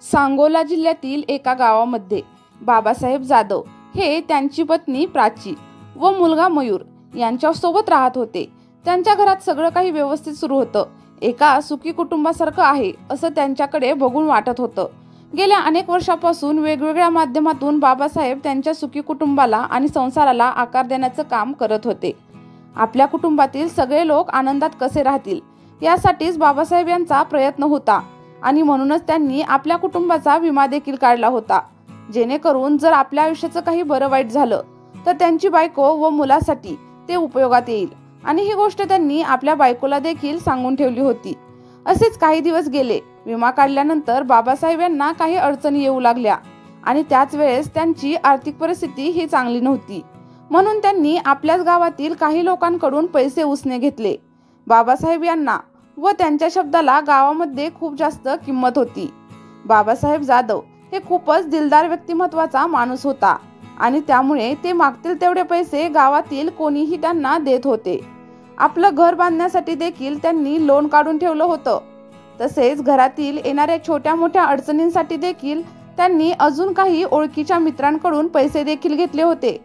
सांगोला जिल्ह्यातील एका गावामध्ये बाबासाहेब जाधव हे त्यांची पत्नी प्राची व मुलगा मयूर यांच्यासोबत राहत होते। त्यांच्या घरात सगळं काही व्यवस्थित सुरू होतं। एका सुखी कुटुंबासारखं आहे असं त्यांच्याकडे बघून वाटत होतं। गेल्या अनेक वर्षापासून वेगवेगळ्या माध्यमातून बाबासाहेब त्यांच्या सुखी कुटुंबाला आणि संसाराला आकार देण्याचं काम करत होते। आपल्या कुटुंबातील सगळे लोक आनंदात कसे राहतील यासाठीच बाबासाहेब यांचा प्रयत्न होता आणि म्हणूनच त्यांनी आपल्या कुटुंबाचा विमा देखील काढला होता, जेणेकरून जर आपल्या आयुष्याचं काही बरं वाईट झालं तर त्यांची बायको व मुलासाठी ते उपयोगात येईल। आणि ही गोष्ट त्यांनी आपल्या बायकोला देखील सांगून ठेवली होती। असेच काही दिवस गेले। विमा काढल्यानंतर बाबासाहेब यांना काही अडचणी येऊ लागल्या आणि त्याच वेळेस त्यांची आर्थिक परिस्थिती ही चांगली नव्हती, म्हणून त्यांनी आपल्याच गावातील काही लोकांकडून पैसे उसने घेतले। बाबासाहेब यांना व त्यांच्या शब्दाला गावामध्ये खूप जास्त किंमत होती। बाबासाहेब जाधव हे खूपच दिलदार व्यक्तिमत्वाचा माणूस होता आणि त्यामुळे ते मागतील तेवढे पैसे गावातील कोणीही त्यांना देत होते। आपलं घर बांधण्यासाठी देखील त्यांनी लोन काढून ठेवलं होतं। तसेच घरातील येणाऱ्या छोट्या मोठ्या अडचणींसाठी देखील त्यांनी अजून काही ओळखीच्या मित्रांकडून पैसे देखील घेतले होते।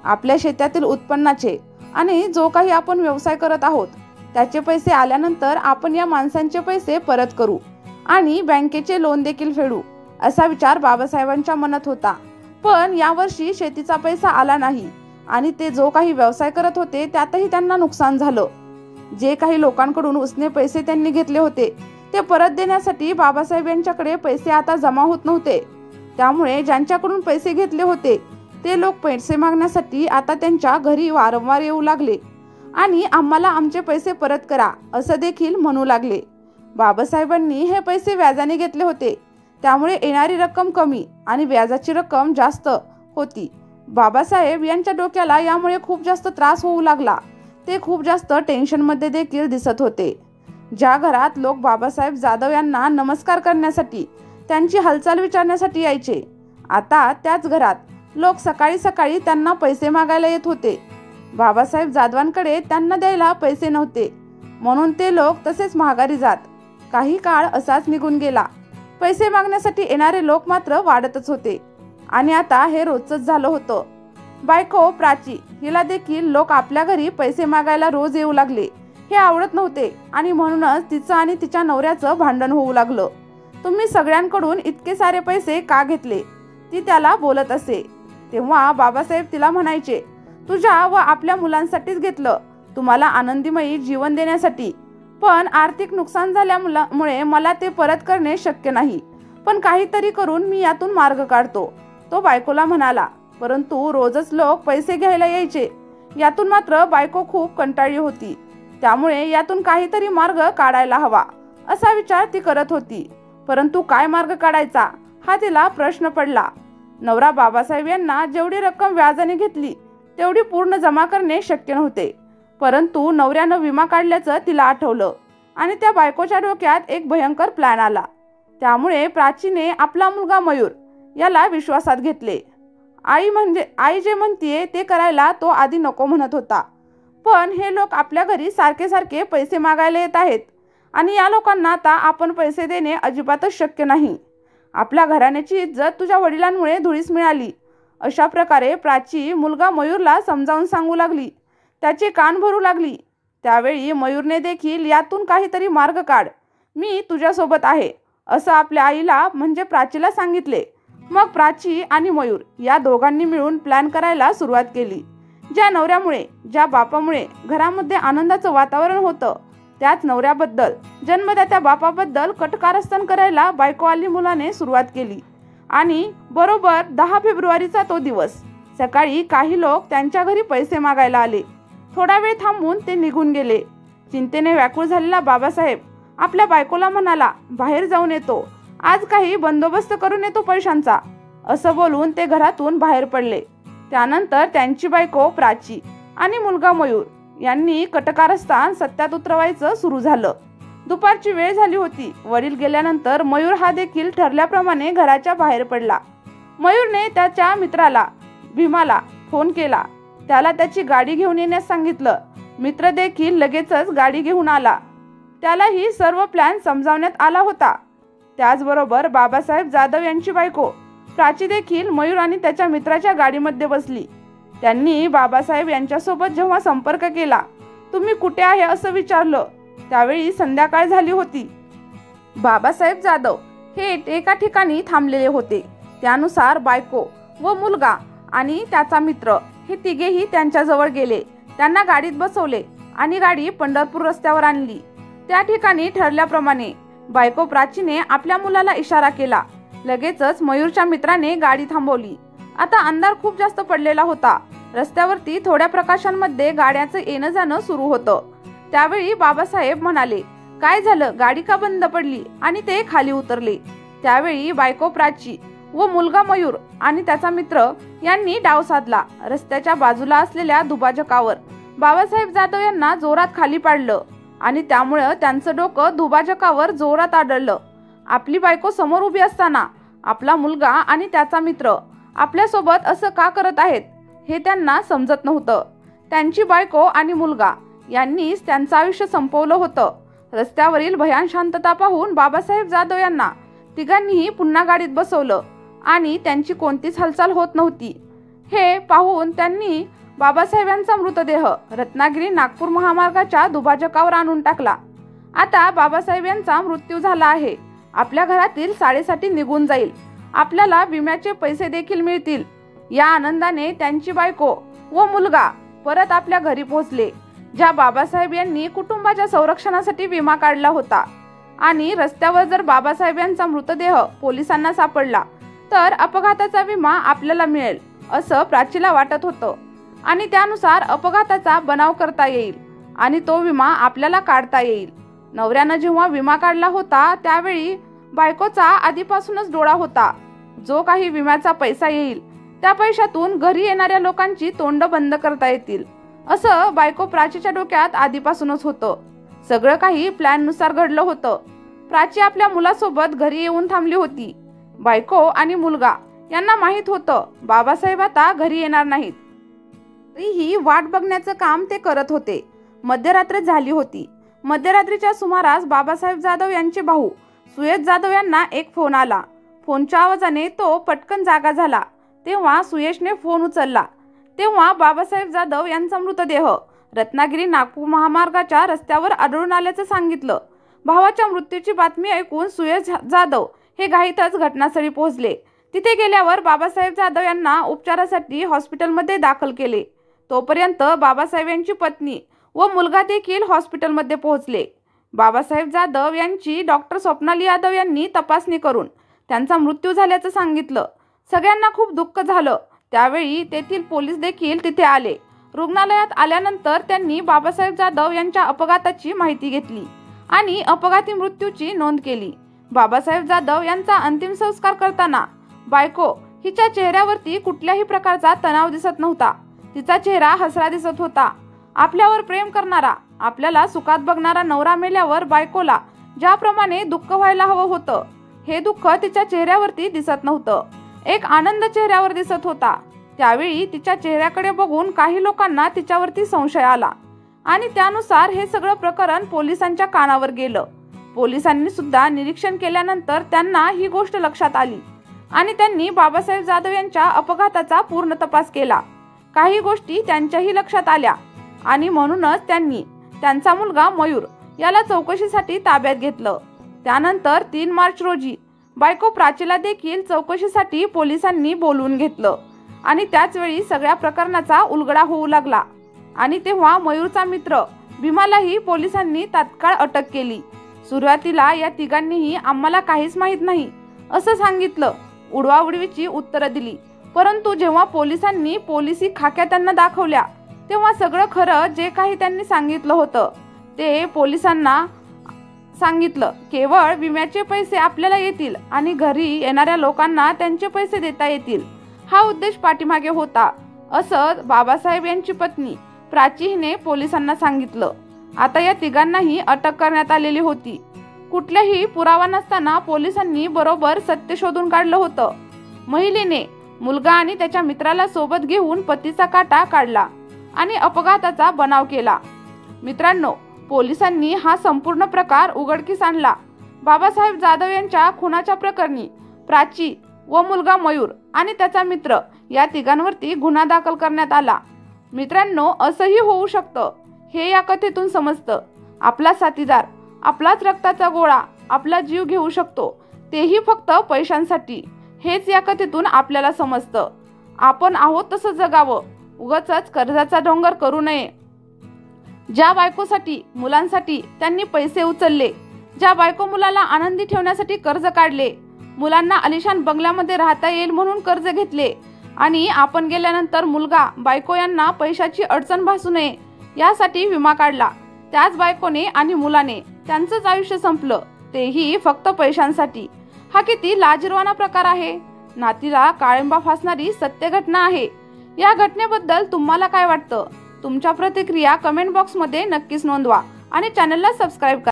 आपल्या शेतातील उत्पन्नाचे आणि जो काही आपण व्यवसाय करत आहोत त्याचे पैसे आल्यानंतर आपण या माणसांचे पैसे परत करू आणि बँकेचे लोन देखील फेडू, असा विचार बाबासाहेबांच्या मनात होता। पण यावर्षी शेतीचा पैसा आला नाही आणि ते जो काही व्यवसाय करत होते त्यातही त्यांना नुकसान झालं। जे काही लोकांकडून उसने पैसे त्यांनी घेतले होते ते परत देण्यासाठी बाबासाहेब यांच्याकडे पैसे आता जमा होत नव्हते। त्यामुळे ज्यांच्याकडून पैसे घेतले होते ते लोक पैसे मागण्यासाठी आता त्यांच्या घरी वारंवार येऊ लागले आणि आम्हाला आमचे पैसे परत करा असं देखील म्हणू लागले। बाबासाहेबांनी हे पैसे व्याजाने घेतले होते, त्यामुळे येणारी रक्कम कमी आणि व्याजाची रक्कम जास्त होती। बाबासाहेब यांच्या डोक्याला यामुळे खूप जास्त त्रास होऊ लागला। ते खूप जास्त टेन्शनमध्ये देखील दिसत होते। ज्या घरात लोक बाबासाहेब जाधव यांना नमस्कार करण्यासाठी, त्यांची हालचाल विचारण्यासाठी यायचे, आता त्याच घरात लोक सकाळी सकाळी त्यांना पैसे मागायला येत होते। बाबासाहेब जाधवांकडे त्यांना द्यायला पैसे नव्हते, म्हणून ते लोक तसेच माघारी जात। काही काळ असाच निघून गेला। पैसे मागण्यासाठी येणारे लोक मात्र वाढतच होते आणि आता हे रोजच झालं होतं। बायको प्राची हिला देखील लोक आपल्या घरी पैसे मागायला रोज येऊ लागले। हे आवडत नव्हते आणि म्हणूनच तिचं आणि तिच्या नवऱ्याचं भांडण होऊ लागलं। तुम्ही सगळ्यांकडून इतके सारे पैसे का घेतले, ती त्याला बोलत असे। तेव्हा बाबासाहेब तिला म्हणायचे, तुझ्या व आपल्या मुलांसाठीच घेतलं, तुम्हाला आनंदीमयी जीवन देण्यासाठी। पण आर्थिक नुकसान झाल्यामुळे मला ते परत करणे शक्य नाही, पण काहीतरी करून मी यातून मार्ग काढतो, तो बायकोला म्हणाला। परंतु रोजच लोक पैसे घ्यायला यायचे, यातून मात्र बायको खूप कंटाळली होती। त्यामुळे यातून काहीतरी मार्ग काढायला हवा असा विचार ती करत होती। परंतु काय मार्ग काढायचा हा तिला प्रश्न पडला। नवरा बाबासाहेब यांना जेवढी रक्कम व्याजाने घेतली तेवढी पूर्ण जमा करणे शक्य नव्हते, परंतु नवऱ्यानं विमा काढल्याचं तिला आठवलं आणि त्या बायकोच्या डोक्यात एक भयंकर प्लॅन आला। त्यामुळे प्राचीने आपला मुलगा मयूर याला विश्वासात घेतले। आई जे म्हणतीये ते करायला तो आधी नको म्हणत होता, पण हे लोक आपल्या घरी सारखे सारखे पैसे मागायला येत आहेत आणि या लोकांना आता आपण पैसे देणे अजिबातच शक्य नाही। आपल्या घराण्याची इज्जत तुझ्या वडिलांमुळे धुळीस मिळाली, अशा प्रकारे प्राची मुलगा मयूरला समजावून सांगू लागली, त्याचे कान भरू लागली। त्यावेळी मयूरने देखील यातून काहीतरी मार्ग काढ, मी तुझ्यासोबत आहे असं आपल्या आईला म्हणजे प्राचीला सांगितले। मग प्राची आणि मयूर या दोघांनी मिळून प्लॅन करायला सुरुवात केली। ज्या नवऱ्यामुळे, ज्या बापामुळे घरामध्ये आनंदाचं वातावरण होतं, त्याच नवऱ्याबद्दल, जन्मदात्या बापाबद्दल कटकारस्थान करायला बायको आली मुलाने सुरुवात केली। आणि बरोबर 10 फेब्रुवारीचा तो दिवस सकाळी काही लोक त्यांच्या घरी पैसे मागायला आले। थोडा वेळ थांबून ते निघून गेले। चिंतेने व्याकुळ झालेला बाबासाहेब आपल्या बायकोला म्हणाला, बाहेर जाऊन येतो, आज काही बंदोबस्त करून येतो पैशांचा, असं बोलून ते घरातून बाहेर पडले। त्यानंतर त्यांची बायको प्राची आणि मुलगा मयूर यांनी कटकारस्थान सत्यात उतरवायचं सुरू झालं। दुपारची वेळ झाली होती। वडील गेल्यानंतर मयूर हा देखील ठरल्याप्रमाणे घराच्या बाहेर पडला। मयूरने त्याच्या मित्राला भीमाला फोन केला, त्याला त्याची गाडी घेऊन येण्यास सांगितलं। मित्र देखील लगेचच गाडी घेऊन आला। त्यालाही सर्व प्लॅन समजावण्यात आला होता। त्याचबरोबर बाबासाहेब जाधव यांची बायको प्राची देखील मयूर आणि त्याच्या मित्राच्या गाडीमध्ये बसली. त्यांनी बाबासाहेब यांच्यासोबत जेव्हा संपर्क केला, तुम्ही कुठे आहे असं विचारलं, त्यावेळी संध्याकाळ झाली होती. बाबासाहेब जाधव हे एका ठिकाणी थांबलेले होते. त्यानुसार बायको व मुलगा आणि त्याचा मित्र हे तिघेही त्यांच्याजवळ गेले. त्यांना गाडीत बसवले आणि गाडी पंढरपूर रस्त्यावर आणली. त्या ठिकाणी ठरल्याप्रमाणे बायको प्राचीने आपल्या मुलाला इशारा केला. लगेचच मयूरच्या मित्राने गाडी थांबवली. आता अंधार खूप जास्त पडलेला होता. रस्त्यावरती थोड्या प्रकाशांमध्ये गाड्याचं येणं जाणं सुरू होतं. त्यावेळी बाबासाहेब म्हणाले, काय झालं, गाडी का बंद पडली? आणि ते खाली उतरले. त्यावेळी बायको प्राची व मुलगा मयूर आणि त्याचा मित्र यांनी डाव साधला. रस्त्याच्या बाजूला असलेल्या दुभाजकावर बाबासाहेब जाधव यांना जोरात खाली पाडलं आणि त्यामुळे त्यांचं डोकं दुभाजकावर जोरात आदळलं. आपली बायको समोर उभी असताना आपला मुलगा आणि त्याचा मित्र आपल्यासोबत असं का करत आहेत हे त्यांना समजत नव्हतं. त्यांची बायको आणि मुलगा यांनीच त्यांचं आयुष्य संपवलं होतं. रस्त्यावरील भयान शांतता पाहून बाबासाहेब जाधव यांना तिघांनीही पुन्हा गाडीत बसवलं आणि त्यांची कोणतीच हालचाल होत नव्हती. हे पाहून त्यांनी बाबासाहेबांचा मृतदेह रत्नागिरी नागपूर महामार्गाच्या दुभाजकावर आणून टाकला. आता बाबासाहेब यांचा मृत्यू झाला आहे. आपल्या घरातील साडेसाती निघून जाईल. आपल्याला विम्याचे पैसे देखील मिळतील. या आनंदाने त्यांची बायको व मुलगा परत आपल्या घरी पोहोचले. ज्या बाबासाहेब यांनी कुटुंबाच्या संरक्षणासाठी विमा काढला होता आणि रस्त्यावर जर बाबासाहेब यांचा मृतदेह पोलिसांना सापडला तर अपघाताचा विमा आपल्याला मिळेल असं प्राचीला वाटत होतं आणि त्यानुसार अपघाताचा बनाव करता येईल आणि तो विमा आपल्याला काढता येईल. नवऱ्यानं जेव्हा विमा काढला होता त्यावेळी बायकोचा आधीपासूनच डोळा होता. जो काही विम्याचा पैसा येईल त्या पैशातून घरी येणाऱ्या लोकांची तोंड बंद करता येतील असं बायको प्राचीच्या डोक्यात आधीपासूनच होतं. सगळं काही प्लॅन नुसार घडलं होतं. प्राची आपल्या मुलासोबत घरी येऊन थांबली होती. बायको आणि मुलगा यांना माहित होतं बाबासाहेब आता घरी येणार नाहीत. तरीही वाट बघण्याचं काम ते करत होते. मध्यरात्र झाली होती. मध्यरात्रीच्या सुमारास बाबासाहेब जाधव यांचे भाऊ सुयश जाधव यांना एक फोन आला. फोनच्या आवाजाने तो पटकन जागा झाला. तेव्हा सुयशने फोन उचलला. तेव्हा बाबासाहेब जाधव यांचा मृतदेह रत्नागिरी नागपूर महामार्गाच्या रस्त्यावर आढळून आल्याचं सांगितलं. भावाच्या मृत्यूची बातमी ऐकून सुयश जाधव हे घाईतच घटनास्थळी पोहोचले. तिथे गेल्यावर बाबासाहेब जाधव यांना उपचारासाठी हॉस्पिटलमध्ये दाखल केले. तोपर्यंत बाबासाहेब यांची पत्नी व मुलगा देखील हॉस्पिटलमध्ये पोहोचले. बाबासाहेब जाधव यांची डॉक्टर स्वप्नाली यादव यांनी तपासणी करून त्यांचा मृत्यू झाल्याचं सांगितलं. सगळ्यांना खूप दुःख झालं. त्यावेळी तेथील पोलीस देखील तिथे आले. रुग्णालयात आल्यानंतर त्यांनी बाबासाहेब जाधव यांच्या अपघाताची माहिती घेतली आणि अपघाती मृत्यूची नोंद केली. बाबासाहेब जाधव यांचा अंतिम संस्कार करताना बायको हिच्या चेहऱ्यावरती कुठल्याही प्रकारचा तणाव दिसत नव्हता. तिचा चेहरा हसरा दिसत होता. आपल्यावर प्रेम करणारा, आपल्याला सुखात बघणारा नवरा मेल्यावर बायकोला ज्याप्रमाणे दुःख व्हायला हवं होतं हे दुःख तिच्या चेहऱ्यावरती दिसत नव्हतं. एक आनंद चेहऱ्यावर दिसत होता. त्यावेळी तिच्या चेहऱ्याकडे बघून काही लोकांना तिच्यावरती संशय आला आणि त्यानुसार हे सगळं प्रकरण पोलिसांच्या कानावर गेलं. पोलिसांनी सुद्धा निरीक्षण केल्यानंतर त्यांना ही गोष्ट लक्षात आली आणि त्यांनी बाबासाहेब जाधव यांच्या अपघाताचा पूर्ण तपास केला. काही गोष्टी त्यांच्याही लक्षात आल्या आणि म्हणूनच त्यांनी त्यांचा मुलगा मयूर याला चौकशीसाठी ताब्यात घेतलं. त्यानंतर 3 मार्च रोजी बायको प्राचीला देखील चौकशीसाठी पोलिसांनी बोलवून घेतलं आणि त्याच वेळी सगळ्या प्रकरणाचा उलगडा होऊ लागला आणि तेव्हा मयूरचा मित्र भीमालाही पोलिसांनी तात्काळ अटक केली. सुरुवातीला या तिघांनीही आम्हाला काहीच माहीत नाही असं सांगितलं. उडवाउडवीची उत्तरं दिली. परंतु जेव्हा पोलिसांनी पोलिसी खाक्या त्यांना दाखवल्या तेव्हा सगळं खरं जे काही त्यांनी सांगितलं होतं ते पोलिसांना सांगितलं. केवळ विम्याचे पैसे आपल्याला येतील आणि घरी येणाऱ्या लोकांना त्यांचे पैसे देता येतील हा उद्देश पाठीमागे होता असं बाबासाहेब यांची पत्नी प्राची हिने पोलिसांना सांगितलं. आता या तिघांनाही अटक करण्यात आलेली होती. कुठलाही पुरावा नसताना पोलिसांनी बरोबर सत्य शोधून काढलं होतं. महिलेने मुलगा आणि त्याच्या मित्राला सोबत घेऊन पतीचा काटा काढला आणि अपघाताचा बनाव केला. मित्रांनो, पोलिसांनी हा संपूर्ण प्रकार उघडकीस आणला. बाबासाहेब जाधव यांच्या खुनाच्या प्रकरणी प्राची व मुलगा मयूर आणि त्याचा मित्र या तिघांवरती गुन्हा दाखल करण्यात आला। मित्रांनो, असंही होऊ शकतं हे या कथेतून समजतं। आपला साथीदार, आपलाच रक्ताचा गोळा आपला जीव घेऊ शकतो, तेही फक्त पैशांसाठी। हेच या कथेतून आपल्याला समजतं। आपण आहोत तसं जगावं, उगाचच कर्जाचा डोंगर करू नये। ज्या बायकोसाठी, मुलांसाठी त्यांनी पैसे उचलले, ज्या बायको मुलाला आनंदी ठेवण्यासाठी कर्ज काढले, मुलांना आलिशान बंगल्यामध्ये राहता येईल म्हणून कर्ज घेतले आणि आपण गेल्यानंतर मुलगा, बायको यांना पैशाची अडचण भासू नये यासाठी विमा काढला, त्याच बायकोने आणि मुलाने त्यांचंच आयुष्य संपलं, तेही फक्त पैशांसाठी। हा किती लाजिरवाणा प्रकार आहे। नातीला काळिंबा फासणारी सत्य घटना आहे। या घटनेबद्दल तुम्हाला काय वाटतं? तुमच्या प्रतिक्रिया कमेंट बॉक्समध्ये नक्कीच नोंदवा आणि चॅनलला सबस्क्राईब करा।